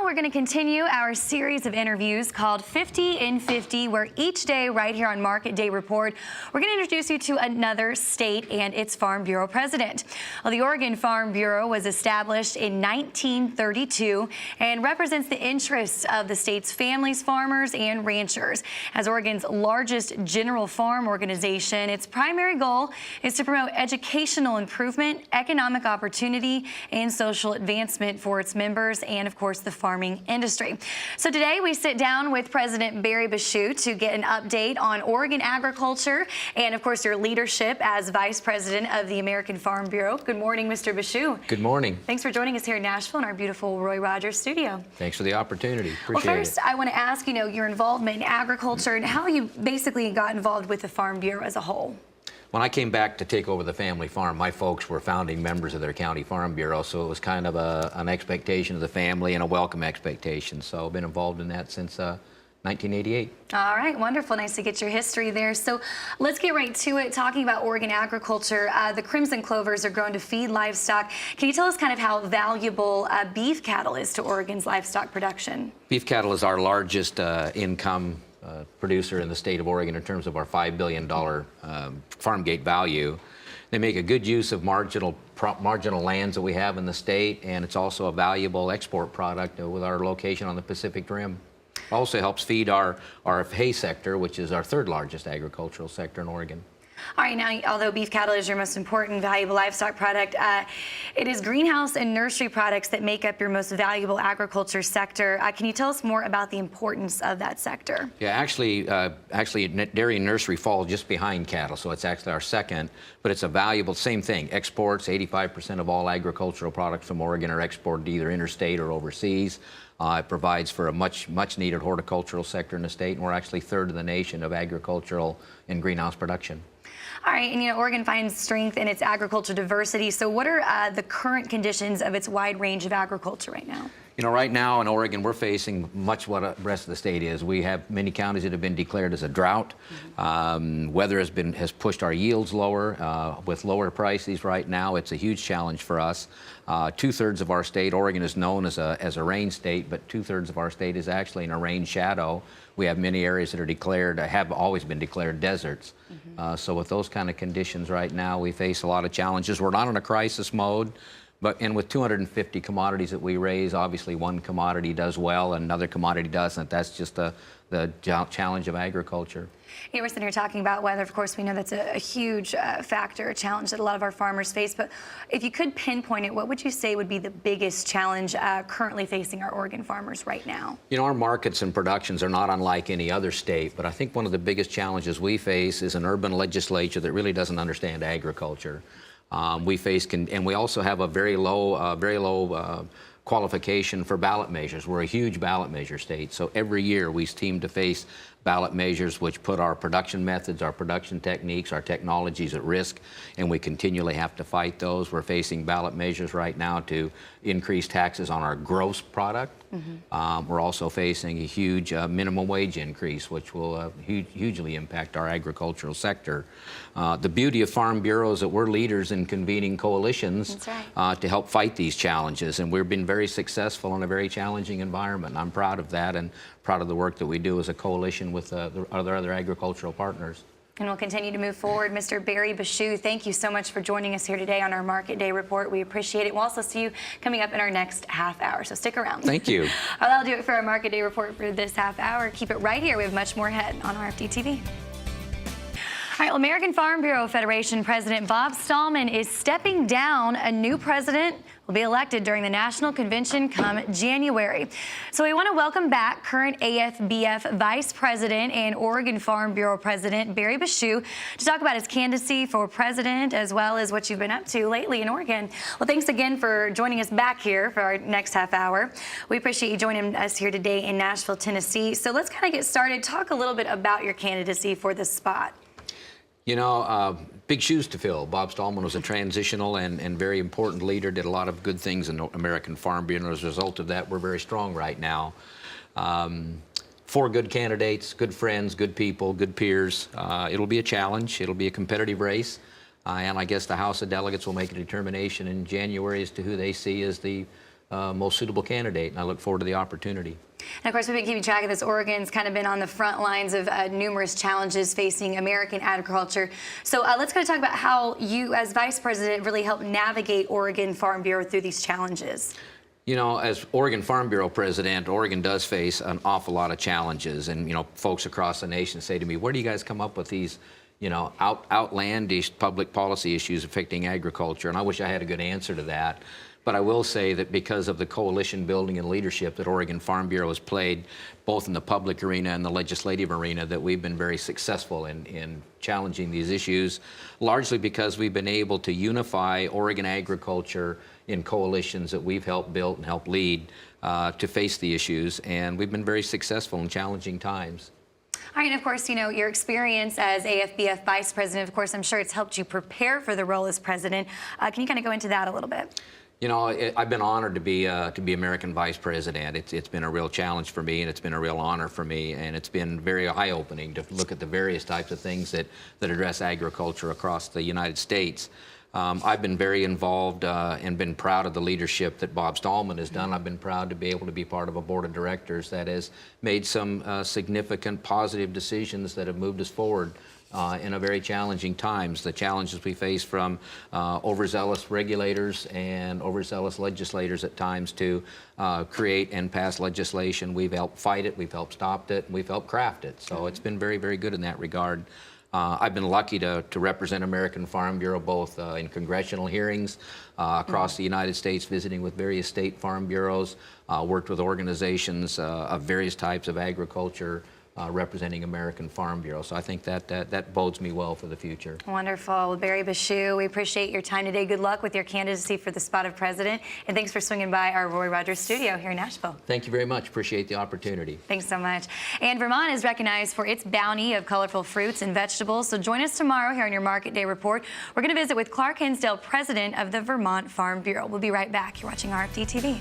we're going to continue our series of interviews called 50 in 50, where each day right here on Market Day Report, we're going to introduce you to another state and its Farm Bureau president. Well, the Oregon Farm Bureau was established in 1932 and represents the interests of the state's families, farmers, and ranchers. As Oregon's largest general farm organization, its primary goal is to promote educational improvement, economic opportunity, and social advancement for its members and, of course, the farming industry. So today we sit down with President BarryBushue to get an update on Oregon agriculture and, of course, your leadership as Vice President of the American Farm Bureau. Good morning, Mr. Bushue. Good morning. Thanks for joining us here in Nashville in our beautiful Roy Rogers studio. Thanks for the opportunity. Appreciate it. Well, first, I want to ask, your involvement in agriculture and how you basically got involved with the Farm Bureau as a whole. When I came back to take over the family farm, my folks were founding members of their county farm bureau, so it was kind of an expectation of the family and a welcome expectation. So I've been involved in that since 1988. All right, wonderful. Nice to get your history there. So let's get right to it, talking about Oregon agriculture. The crimson clovers are grown to feed livestock. Can you tell us kind of how valuable beef cattle is to Oregon's livestock production? Beef cattle is our largest income producer in the state of Oregon in terms of our $5 billion farm gate value. They make a good use of marginal lands that we have in the state, and it's also a valuable export product with our location on the Pacific Rim. Also helps feed our hay sector, which is our third largest agricultural sector in Oregon. All right, now, although beef cattle is your most important valuable livestock product, it is greenhouse and nursery products that make up your most valuable agriculture sector. Can you tell us more about the importance of that sector? Yeah, actually, dairy and nursery fall just behind cattle, so it's actually our second, but it's a valuable, same thing, exports. 85% of all agricultural products from Oregon are exported either interstate or overseas. It provides for a much needed horticultural sector in the state, and we're actually third in the nation of agricultural and greenhouse production. All right, and Oregon finds strength in its agriculture diversity. So what are the current conditions of its wide range of agriculture right now? Right now in Oregon, we're facing much what the rest of the state is. We have many counties that have been declared as a drought. Weather has pushed our yields lower. With lower prices right now, it's a huge challenge for us. Two-thirds of our state, Oregon is known as a rain state, but two-thirds of our state is actually in a rain shadow. We have many areas that are declared, have always been declared deserts. So with those kind of conditions right now, we face a lot of challenges. We're not in a crisis mode. And with 250 commodities that we raise, obviously one commodity does well and another commodity doesn't. That's just the challenge of agriculture. We're sitting here talking about weather. Of course, we know that's a huge factor, a challenge that a lot of our farmers face. But if you could pinpoint it, what would you say would be the biggest challenge currently facing our Oregon farmers right now? Our markets and productions are not unlike any other state, but I think one of the biggest challenges we face is an urban legislature that really doesn't understand agriculture. And we also have a very low qualification for ballot measures. We're a huge ballot measure state, so every year we seem to face ballot measures which put our production methods, our production techniques, our technologies at risk, and we continually have to fight those. We're facing ballot measures right now to increase taxes on our gross product. We're also facing a huge minimum wage increase, which will hugely impact our agricultural sector. The beauty of Farm Bureau is that we're leaders in convening coalitions to help fight these challenges, and we've been very successful in a very challenging environment. I'm proud of that and proud of the work that we do as a coalition with other agricultural partners. And we'll continue to move forward. Mr. BarryBushue, thank you so much for joining us here today on our Market Day Report. We appreciate it. We'll also see you coming up in our next half hour, so stick around. Thank you. Well, that'll do it for our Market Day Report for this half hour. Keep it right here. We have much more ahead on RFD-TV. All right, well, American Farm Bureau Federation President Bob Stallman is stepping down. A new president will be elected during the national convention come January. So we want to welcome back current AFBF Vice President and Oregon Farm Bureau President BarryBushue to talk about his candidacy for president as well as what you've been up to lately in Oregon. Well, thanks again for joining us back here for our next half hour. We appreciate you joining us here today in Nashville, Tennessee. So let's kind of get started. Talk a little bit about your candidacy for this spot. Big shoes to fill. Bob Stallman was a transitional and very important leader, did a lot of good things in the American Farm Bureau, and as a result of that, we're very strong right now. 4 good candidates, good friends, good people, good peers. It'll be a challenge. It'll be a competitive race. And I guess the House of Delegates will make a determination in January as to who they see as the most suitable candidate, and I look forward to the opportunity. And of course, we've been keeping track of this. Oregon's kind of been on the front lines of numerous challenges facing American agriculture. So let's kind of talk about how you, as Vice President, really help navigate Oregon Farm Bureau through these challenges. You know, as Oregon Farm Bureau President, Oregon does face an awful lot of challenges. And, you know, folks across the nation say to me, where do you guys come up with these, you know, outlandish public policy issues affecting agriculture? And I wish I had a good answer to that. But I will say that because of the coalition building and leadership that Oregon Farm Bureau has played, both in the public arena and the legislative arena, that we've been very successful in challenging these issues, largely because we've been able to unify Oregon agriculture in coalitions that we've helped build and helped lead to face the issues. And we've been very successful in challenging times. All right, and of course, you know, your experience as AFBF Vice President, of course, I'm sure it's helped you prepare for the role as President. Can you kind of go into that a little bit? You know, I've been honored to be American Vice President. It's been a real challenge for me, and it's been a real honor for me, and it's been very eye-opening to look at the various types of things that address agriculture across the United States. I've been very involved and been proud of the leadership that Bob Stallman has done. I've been proud to be able to be part of a board of directors that has made some significant positive decisions that have moved us forward in a very challenging times. The challenges we face from overzealous regulators and overzealous legislators at times to create and pass legislation. We've helped fight it, we've helped stop it, and we've helped craft it. So it's been very, very good in that regard. I've been lucky to represent American Farm Bureau both in congressional hearings across the United States, visiting with various state farm bureaus, worked with organizations of various types of agriculture, representing American Farm Bureau. So I think that bodes me well for the future. Wonderful. Well, BarryBushue, we appreciate your time today. Good luck with your candidacy for the spot of president. And thanks for swinging by our Roy Rogers studio here in Nashville. Thank you very much. Appreciate the opportunity. Thanks so much. And Vermont is recognized for its bounty of colorful fruits and vegetables. So join us tomorrow here on your Market Day Report. We're going to visit with Clark Hinsdale, president of the Vermont Farm Bureau. We'll be right back. You're watching RFD-TV.